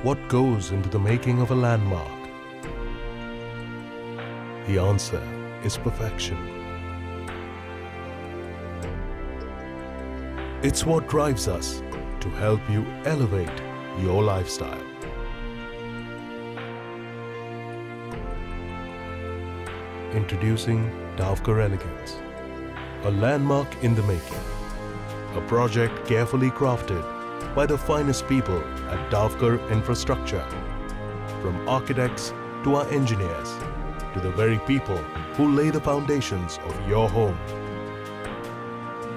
What goes into the making of a landmark? The answer is perfection. It's what drives us to help you elevate your lifestyle. Introducing Davkar Elegance, a landmark in the making. A project carefully crafted by the finest people at Davkar Infrastructure. From architects to our engineers, to the very people who lay the foundations of your home.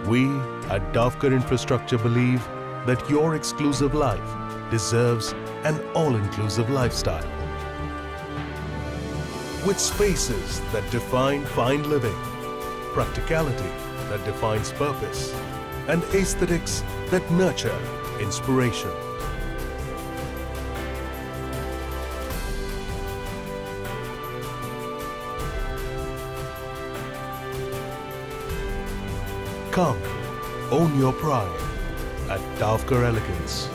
We at Davkar Infrastructure believe that your exclusive life deserves an all-inclusive lifestyle. With spaces that define fine living, practicality that defines purpose, and aesthetics that nurture inspiration. Come, own your pride at Davkar Elegance.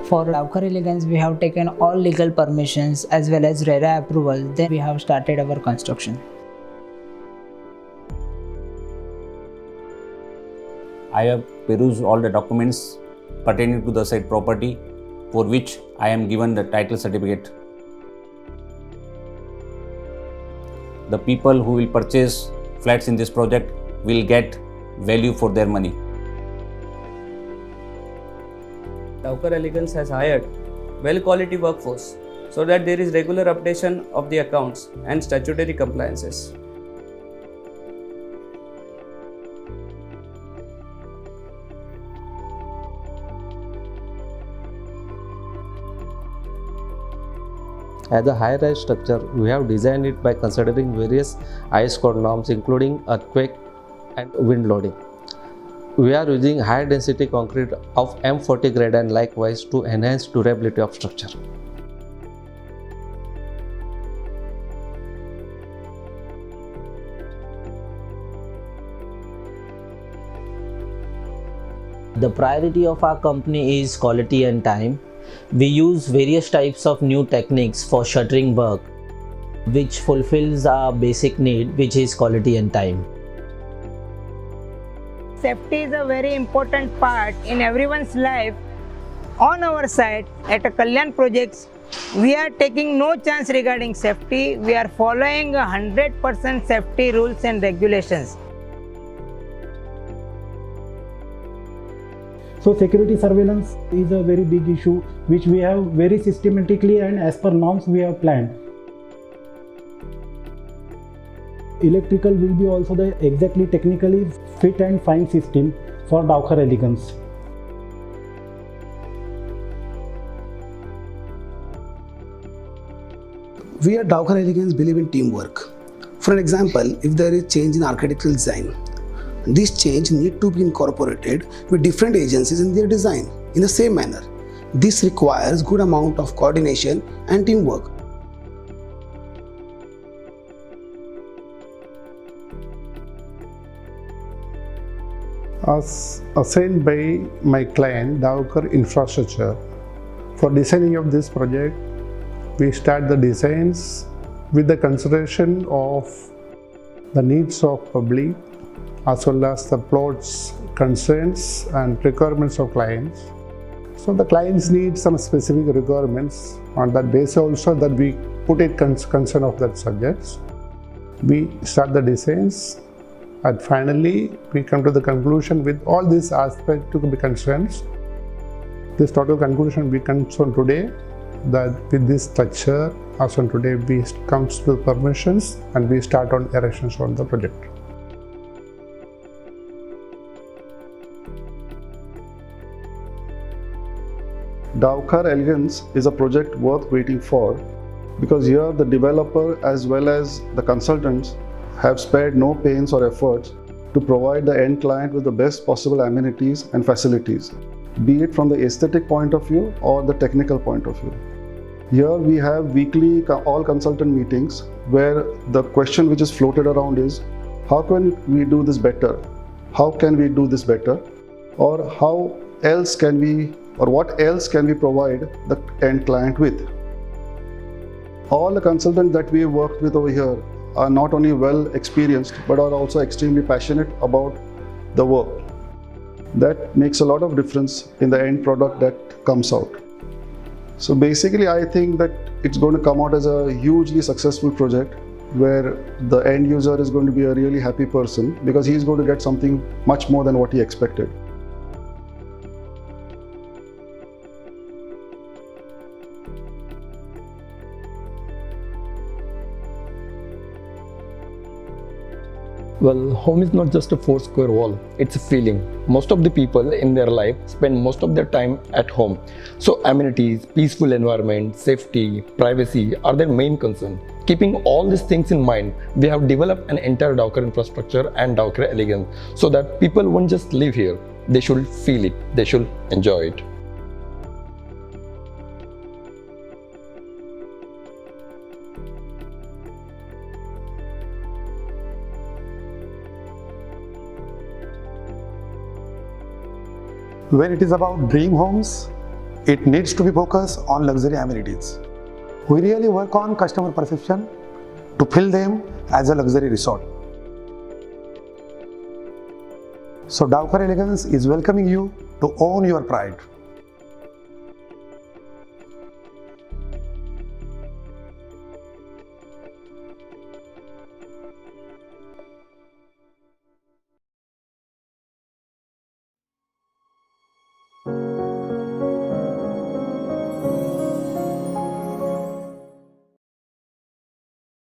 For Davkar Elegance, we have taken all legal permissions as well as RERA approval. Then we have started our construction. I have perused all the documents pertaining to the said property, for which I am given the title certificate. The people who will purchase flats in this project will get value for their money. Davkar Elegance has hired well-quality workforce so that there is regular updation of the accounts and statutory compliances. As a high-rise structure, we have designed it by considering various IS code norms including earthquake and wind loading. We are using high-density concrete of M40 grade and likewise to enhance durability of structure. The priority of our company is quality and time. We use various types of new techniques for shuttering work, which fulfills our basic need, which is quality and time. Safety is a very important part in everyone's life. On our side, at a Kalyan Projects, we are taking no chance regarding safety. We are following 100% safety rules and regulations. So security surveillance is a very big issue which we have very systematically and as per norms we have planned. Electrical will be also the exactly technically fit and fine system for Davkar Elegance. We at Davkar Elegance believe in teamwork. For an example, if there is change in architectural design, this change need to be incorporated with different agencies in their design in the same manner. This requires good amount of coordination and teamwork. As assigned by my client Davkar Infrastructure, for designing of this project, we start the designs with the consideration of the needs of public as well as the plots concerns and requirements of clients. So the clients need some specific requirements. On that basis also that we put it concern of that subjects. We start the designs and finally we come to the conclusion with all these aspects to be concerned. This total conclusion we concern today that with this structure as on today we comes with permissions and we start on erections on the project. Davkar Elegance is a project worth waiting for because here the developer as well as the consultants have spared no pains or efforts to provide the end client with the best possible amenities and facilities, be it from the aesthetic point of view or the technical point of view. Here we have weekly all consultant meetings where the question which is floated around is, how can we do this better? How can we do this better? Or how else can we, or what else can we provide the end client with? All the consultants that we have worked with over here are not only well experienced but are also extremely passionate about the work. That makes a lot of difference in the end product that comes out. So basically I think that it's going to come out as a hugely successful project where the end user is going to be a really happy person because he's going to get something much more than what he expected. Well, home is not just a four square wall, it's a feeling. Most of the people in their life spend most of their time at home. So amenities, peaceful environment, safety, privacy are their main concern. Keeping all these things in mind, we have developed an entire Dowker infrastructure and Dowker Elegance so that people won't just live here, they should feel it, they should enjoy it. When it is about dream homes, it needs to be focused on luxury amenities. We really work on customer perception to fill them as a luxury resort. So Dowker Elegance is welcoming you to own your pride.